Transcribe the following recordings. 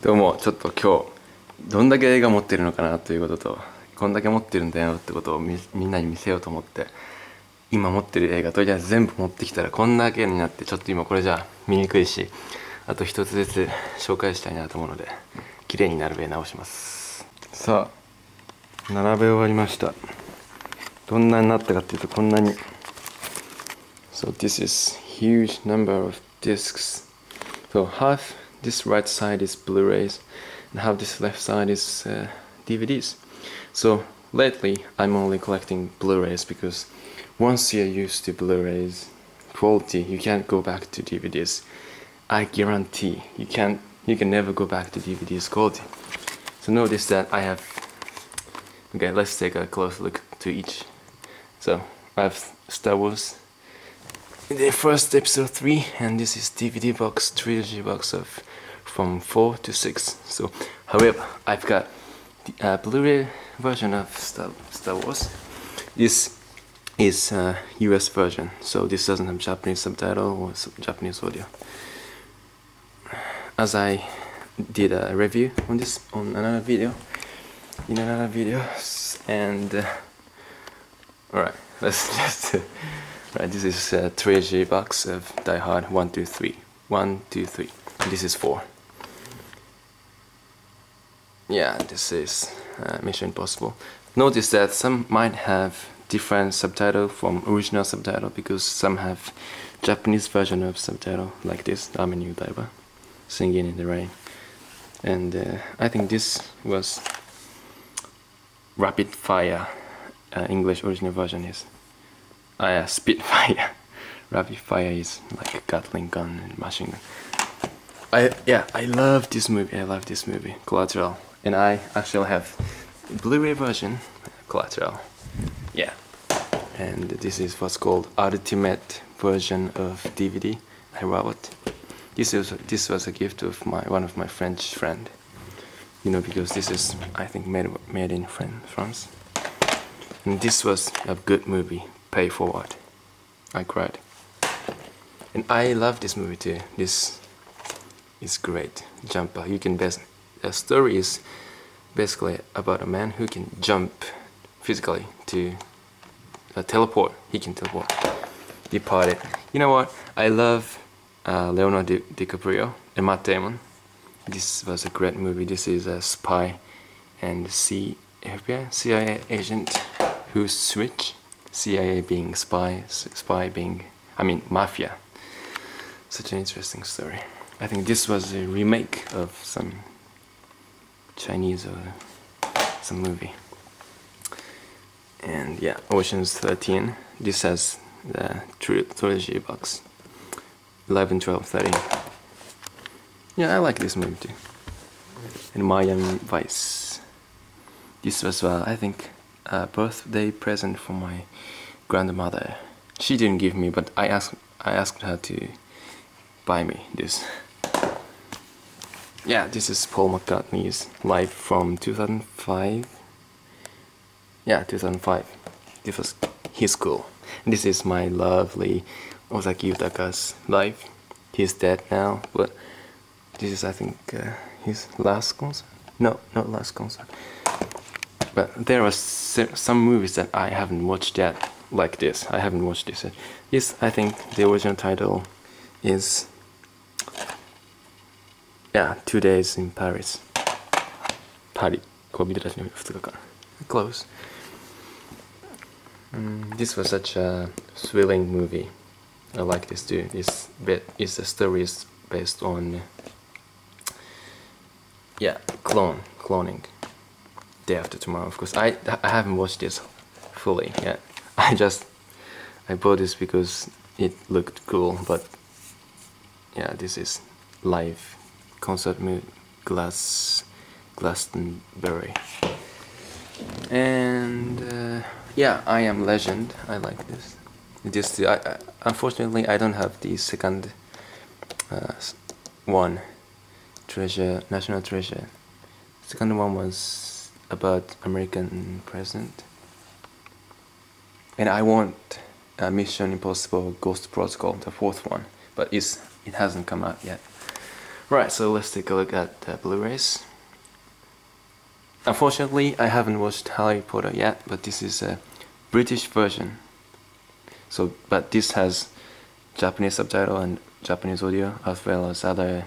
でもちょっと今日どんだけ映画持ってるのかなということと、こんだけ持ってるんだよってことをみんなに見せようと思って、今持ってる映画とりあえず全部持ってきたらこんだけになって、ちょっと今これじゃ見にくいし、あと一つずつ紹介したいなと思うので、綺麗に並べ直します。さあ並べ終わりました。どんなになったかっていうと、こんなに。 So this is huge number of discs. So half this right side is Blu-rays and half this left side is DVDs. So lately I'm only collecting Blu-rays because once you're used to Blu-rays quality, you can't go back to DVDs. I guarantee you can never go back to DVDs quality. So notice that I have, okay, let's take a close look to each. So I have Star Wars, the first episode 3, and this is DVD box, trilogy box of from 4 to 6. So however, I've got the Blu-ray version of Star Wars. This is US version, so this doesn't have Japanese subtitle or Japanese audio. As I did a review on this in another video, and alright, let's just right, this is a trilogy box of Die Hard 1, 2, 3. 1, 2, 3. This is 4. Yeah, this is Mission Impossible. Notice that some might have different subtitle from original subtitle because some have Japanese version of subtitle like this, Amen Daiba, Singing in the Rain. And I think this was Rapid Fire. English original version is Spitfire. Rapid Fire is like a Gatling gun and machine gun. I love this movie, Collateral, and I actually have Blu-ray version, Collateral. Yeah, and this is what's called Ultimate version of DVD. I love it. This was a gift of one of my French friend. You know, because this is, I think, made in France. And this was a good movie, Pay Forward. I cried. And I love this movie too. This is great. Jumper. You can best. The story is basically about a man who can jump physically to teleport. He can teleport. Departed. You know what? I love Leonardo DiCaprio and Matt Damon. This was a great movie. This is a spy and CIA agent who switch. CIA being spy being, I mean, mafia. Such an interesting story. I think this was a remake of some Chinese or some movie. And yeah, Ocean's 13. This has the trilogy box. 11, 12, 13. Yeah, I like this movie too. And Miami Vice. This was, I think, a birthday present for my grandmother. She didn't give me, but I asked her to buy me this. Yeah, this is Paul McCartney's live from 2005. Yeah, 2005. This was his school. And this is my lovely Ozaki Utaka's live. He's dead now, but this is, I think, his last concert. No, not last concert. But there are some movies that I haven't watched yet, like this. I haven't watched this yet. Yes, I think the original title is 2 Days in Paris. Paris. Close. This was such a thrilling movie. I like this too. The story is based on cloning. Day After Tomorrow. Of course, I haven't watched this fully yet. I bought this because it looked cool, but yeah, this is live concert movie, Glastonbury. And yeah, I Am Legend. I like this. Unfortunately, I don't have the second one, National Treasure. Second one was about American president. And I want Mission Impossible Ghost Protocol, the fourth one, but it hasn't come out yet. Right, so let's take a look at the Blu-rays. Unfortunately, I haven't watched Harry Potter yet, but this is a British version. So, but this has Japanese subtitle and Japanese audio, as well as other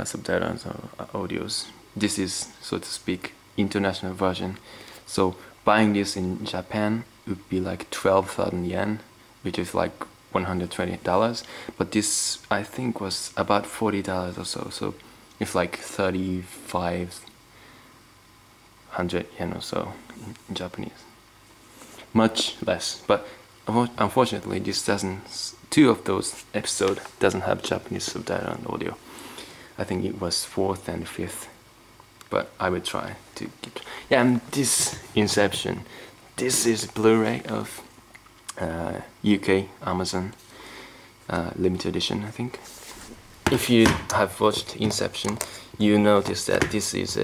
subtitles or audios. This is, so to speak, international version. So buying this in Japan would be like 12,000 yen, which is like $120. But this, I think, was about $40 or so. So it's like 3,500 yen or so in Japanese. Much less, but unfortunately this doesn't, two of those episodes doesn't have Japanese subtitle and audio. I think it was 4th and 5th, but I will try to get. Yeah, and this Inception, this is Blu-ray of UK Amazon limited edition, I think. If you have watched Inception, you notice that this is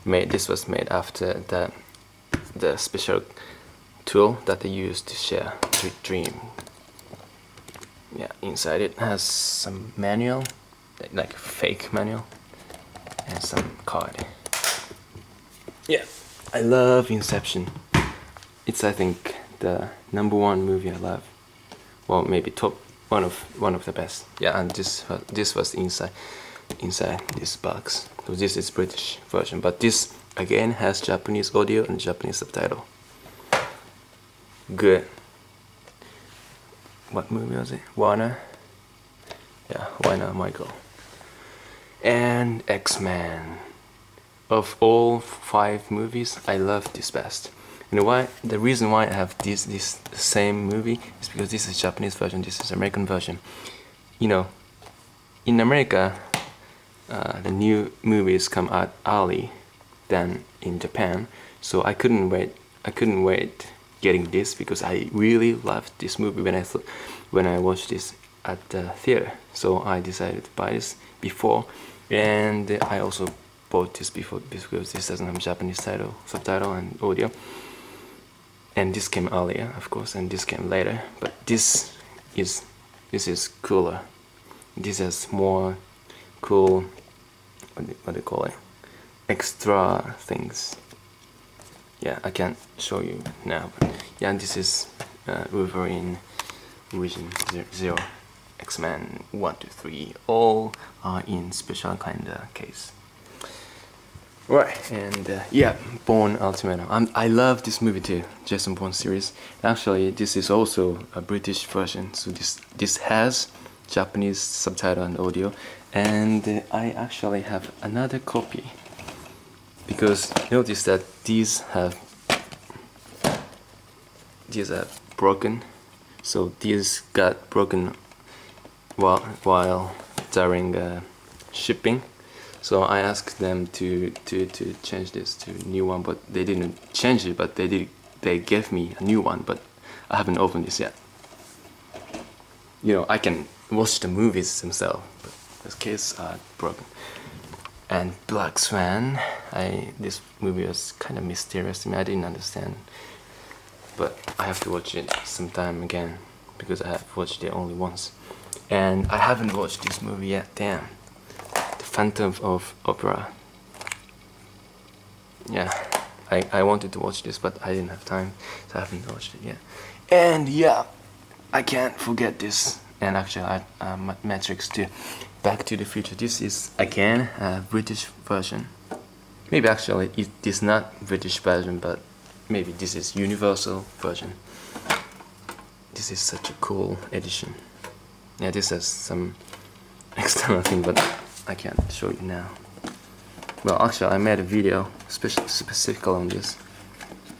this was made after the special tool that they use to share dream. Yeah, inside it has some manual, like a fake manual, and some card. Yeah, I love Inception. It's, I think, the #1 movie I love. Well, maybe top one of the best. Yeah, and this was inside this box. So this is British version, but this again has Japanese audio and Japanese subtitle. Good. What movie was it? Warner? Yeah, Warner Michael. And X-Men. Of all 5 movies, I love this best. You know why? The reason why I have this same movie is because this is Japanese version, this is American version. You know, in America, the new movies come out early than in Japan, so I couldn't wait getting this because I really loved this movie when I watched this at the theater. So I decided to buy this before, and I also bought this before because this doesn't have Japanese subtitle and audio. And this came earlier, of course, and this came later. But this is cooler. This has more cool, what do you call it? Extra things. Yeah, I can't show you now, but yeah, this is Wolverine, Vision, Zero, X-Men 1, 2, 3, all are in special kinda case. Right, and yeah, Bourne Ultimatum. I love this movie too, Jason Bourne series. Actually, this is also a British version, so this has Japanese subtitle and audio, and I actually have another copy. Because notice that these are broken, so these got broken while during shipping. So I asked them to change this to a new one, but they didn't change it. But they gave me a new one, but I haven't opened this yet. You know, I can watch the movies themselves, but this case are broken. And Black Swan, this movie was kind of mysterious to me. I didn't understand, but I have to watch it sometime again because I have watched it only once, and I haven't watched this movie yet. Damn, The Phantom of Opera. Yeah, I wanted to watch this, but I didn't have time, so I haven't watched it yet. And yeah, I can't forget this. And actually, Matrix 2. Back to the Future. This is again a British version. Maybe actually it is not British version, but maybe this is Universal version. This is such a cool edition. Yeah, this has some external thing, but I can't show you now. Well, actually I made a video specifically on this,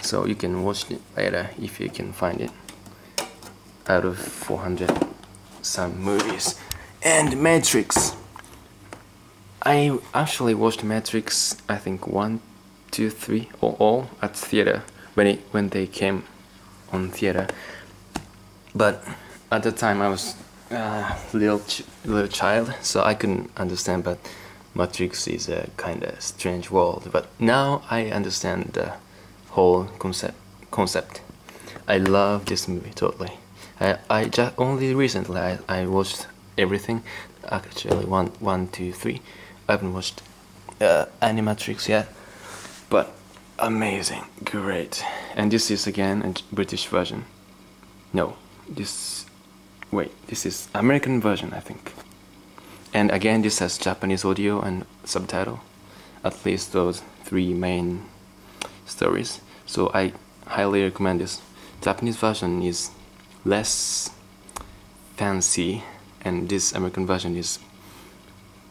so you can watch it later if you can find it. Out of 400 some movies. And Matrix. I actually watched Matrix, I think 1, 2, 3, or all at theater when they came on theater. But at the time I was a little child, so I couldn't understand. But Matrix is a kind of strange world. But now I understand the whole concept. I love this movie totally. I just only recently I watched everything, Actually, one, two, three. I haven't watched Animatrix yet, but amazing, great. And this is again a British version. No, this is American version, I think. And again, this has Japanese audio and subtitle, at least those three main stories. So I highly recommend this. Japanese version is less fancy, and this American version is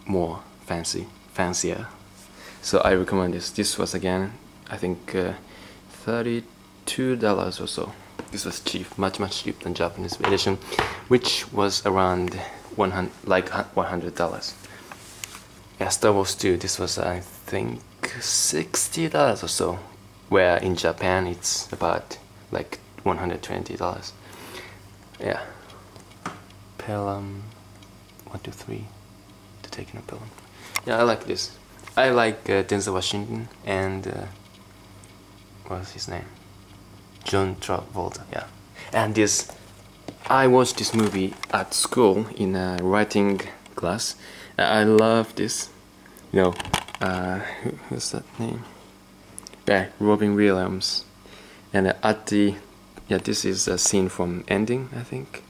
more fancier. So I recommend this. This was again, I think, $32 or so. This was cheap, much cheap than Japanese edition, which was around $100. Yeah, Star Wars 2. This was, I think, $60 or so, where in Japan it's about like $120. Yeah. Pelham 1, 2, 3 to take in a Pelham. Yeah, I like this. I like Denzel Washington and what's his name? John Travolta. Yeah. And this, I watched this movie at school in a writing class. I love this. You know, who's that name? Yeah, Robin Williams. And at the, yeah, this is a scene from Ending, I think.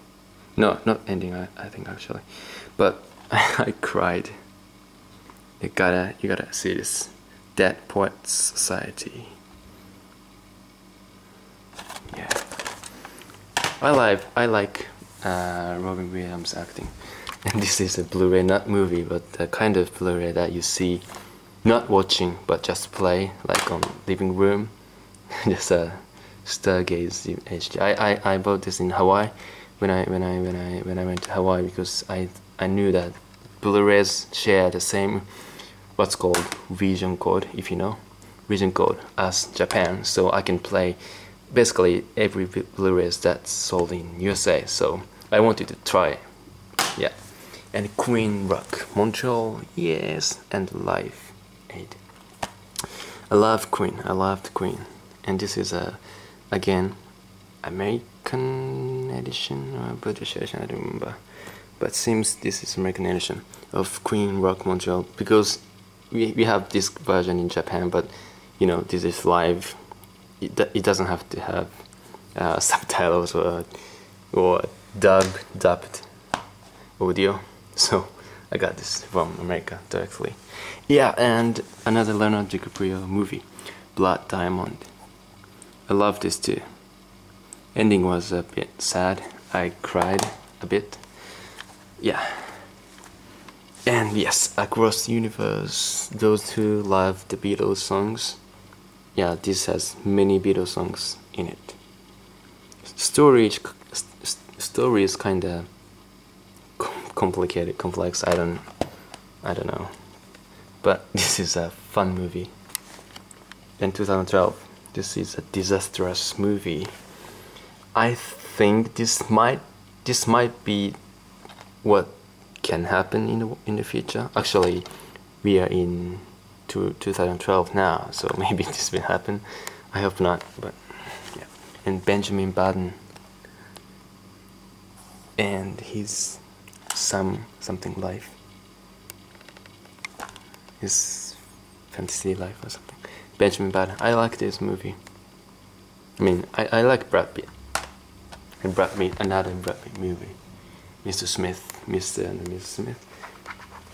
No, not Ending, I think actually. But I cried. You gotta see this. Dead Poets Society. Yeah. I like Robin Williams acting. And this is a Blu-ray, not movie, but the kind of Blu-ray that you see, not watching, but just play, like on living room. Just a Stargaze HD. I bought this in Hawaii when I went to Hawaii, because I knew that Blu-rays share the same what's called region code, if you know, region code as Japan. So I can play basically every Blu-rays that's sold in USA. So I wanted to try it. Yeah. And Queen Rock Montreal, yes, and Live Aid. I loved Queen. And this is again American edition or British edition, I don't remember, but seems this is American edition of Queen Rock Montreal, because we have this version in Japan, but you know, this is live. It doesn't have to have subtitles or dubbed audio. So I got this from America directly. Yeah, and another Leonardo DiCaprio movie, Blood Diamond. I love this too. Ending was a bit sad. I cried a bit. Yeah. And yes, Across the Universe. Those who love the Beatles songs. Yeah, this has many Beatles songs in it. Story is kinda complicated, complex. I don't know. But this is a fun movie. In 2012, this is a disastrous movie. I think this might be what can happen in the future. Actually, we are in 2012 now, so maybe this will happen. I hope not, but yeah. And Benjamin Button and his something life, his fantasy life or something. Benjamin Button. I like this movie. I mean, I like Brad Pitt. And Brad Pitt, another Brad Pitt movie. Mr. and Mrs. Smith.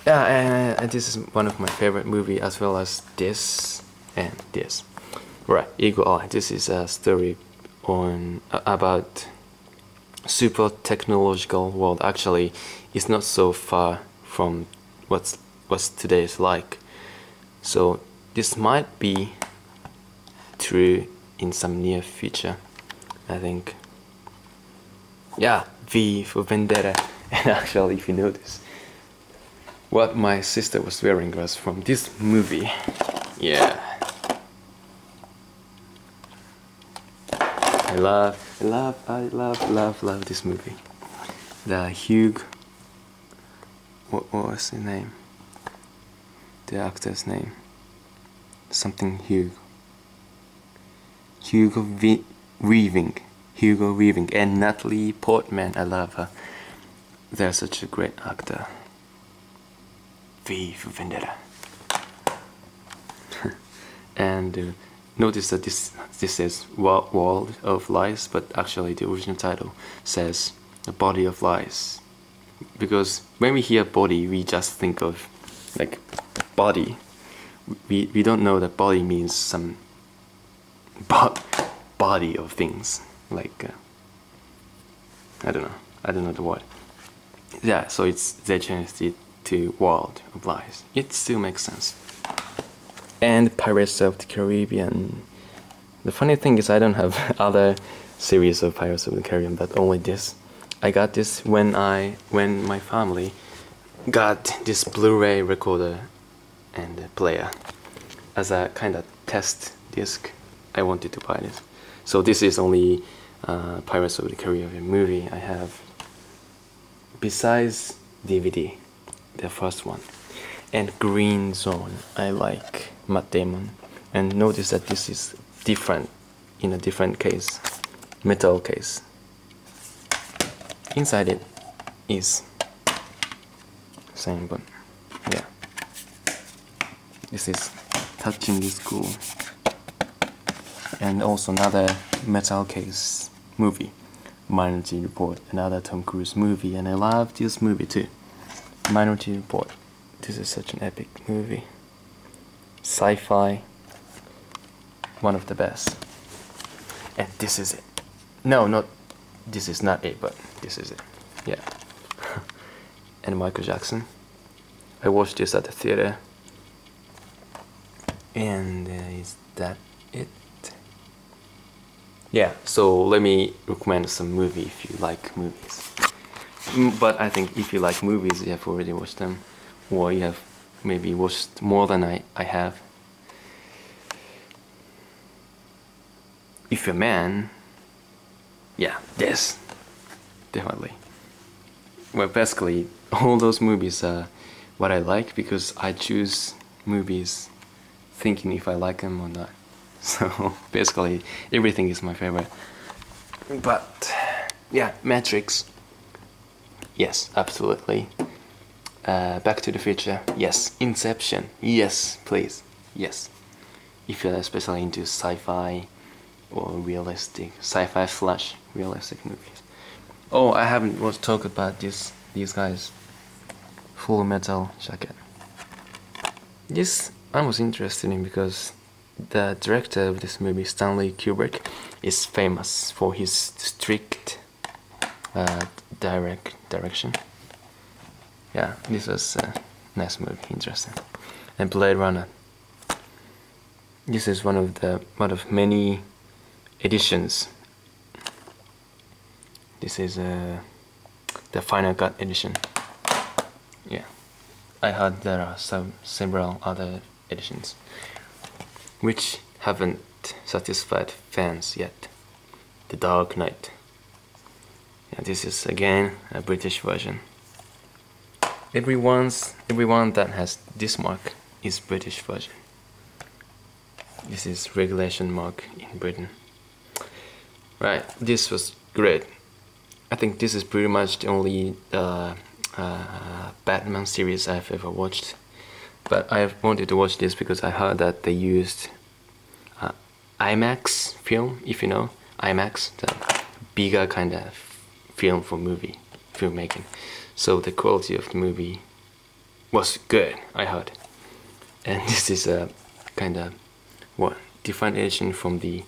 Yeah, and this is one of my favorite movie, as well as this and this. Right, Eagle Eye. This is a story on about super technological world. Actually, it's not so far from what's today's like. So this might be true in some near future, I think. Yeah, V for Vendetta. And actually, if you notice, what my sister was wearing was from this movie. Yeah. I love this movie. The Hugh, what was the name? The actor's name? Something Hugh. Hugo Weaving, and Natalie Portman. I love her. They're such a great actor. V for Vendetta. And notice that this says World of Lies, but actually the original title says The Body of Lies. Because when we hear body, we just think of like body. We don't know that body means some body of things, like I don't know the word. Yeah, so they changed it to World of Lies. It still makes sense. And Pirates of the Caribbean. The funny thing is I don't have other series of Pirates of the Caribbean, but only this. I got this when my family got this Blu-ray recorder and player as a kind of test disc. I wanted to buy this. So this is only Pirates of the Caribbean movie I have besides DVD, the first one. And Green Zone, I like Matt Damon. And notice that this is different, in a different case, metal case. Inside it is same, but yeah, this is touchingly cool. And also another metal case movie, Minority Report, another Tom Cruise movie, and I love this movie too. Minority Report. This is such an epic movie. Sci-fi, one of the best. And this is it. No, this is not it, but this is it. Yeah. And Michael Jackson. I watched this at the theater. And is that it? Yeah, so let me recommend some movie if you like movies. But I think if you like movies, you have already watched them, or you have maybe watched more than I have. If you're a man, yeah, yes, definitely. Well, basically, all those movies are what I like because I choose movies thinking if I like them or not. So basically, everything is my favorite. But yeah, Matrix. Yes, absolutely. Back to the Future. Yes. Inception. Yes, please. Yes. If you're especially into sci-fi or realistic, sci-fi slash realistic movies. Oh, I haven't talked about these guys. Full Metal Jacket. This I was interested in because the director of this movie, Stanley Kubrick, is famous for his strict direction. Yeah, this was a nice movie, interesting. And Blade Runner. This is one of many editions. This is the final cut edition. Yeah, I heard there are several other editions which haven't satisfied fans yet. The Dark Knight. Yeah, this is again a British version. Everyone that has this mark is British version. This is regulation mark in Britain. Right, this was great. I think this is pretty much the only Batman series I've ever watched. But I wanted to watch this because I heard that they used IMAX film, if you know IMAX, the bigger kind of film for filmmaking. So the quality of the movie was good, I heard. And this is a kind of different edition from the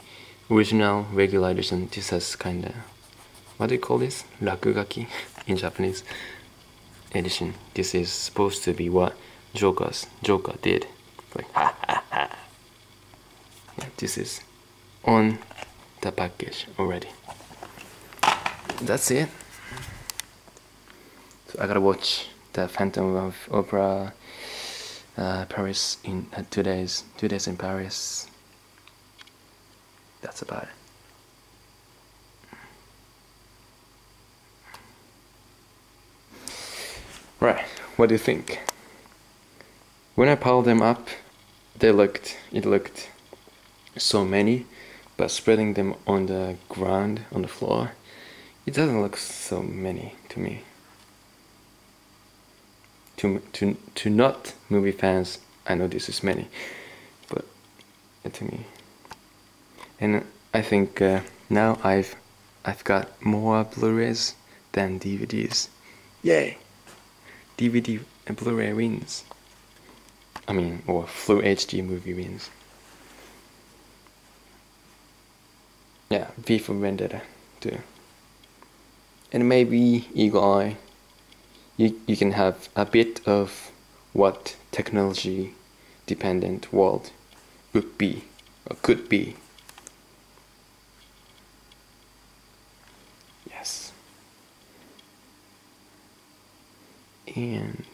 original regular edition. This has kind of, what do you call this? Rakugaki in Japanese edition. This is supposed to be what Joker did. Like ha ha ha. Yeah, this is on the package already. That's it. So I gotta watch the Phantom of Opera Paris in 2 days. 2 days in Paris. That's about it. Right, what do you think? When I piled them up, it looked so many, but spreading them on the ground, on the floor, it doesn't look so many to me. to not movie fans, I know this is many, but to me, and I think now I've got more Blu-rays than DVDs. Yay! DVD and Blu-ray wins. I mean, or Full HD movie wins. Yeah, V for Vendetta too. And maybe Eagle Eye. You can have a bit of what technology dependent world would be or could be. Yes. And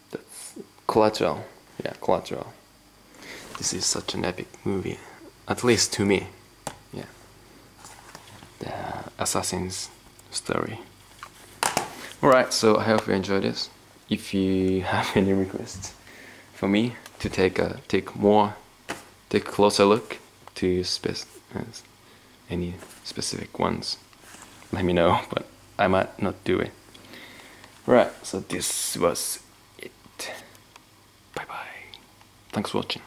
that's Collateral. Yeah, Collateral. This is such an epic movie, at least to me. Yeah. The assassin's story. Alright, so I hope you enjoyed this. If you have any requests for me to take a closer look to any specific ones, let me know, but I might not do it. Right, so this was it. Bye bye. Thanks for watching.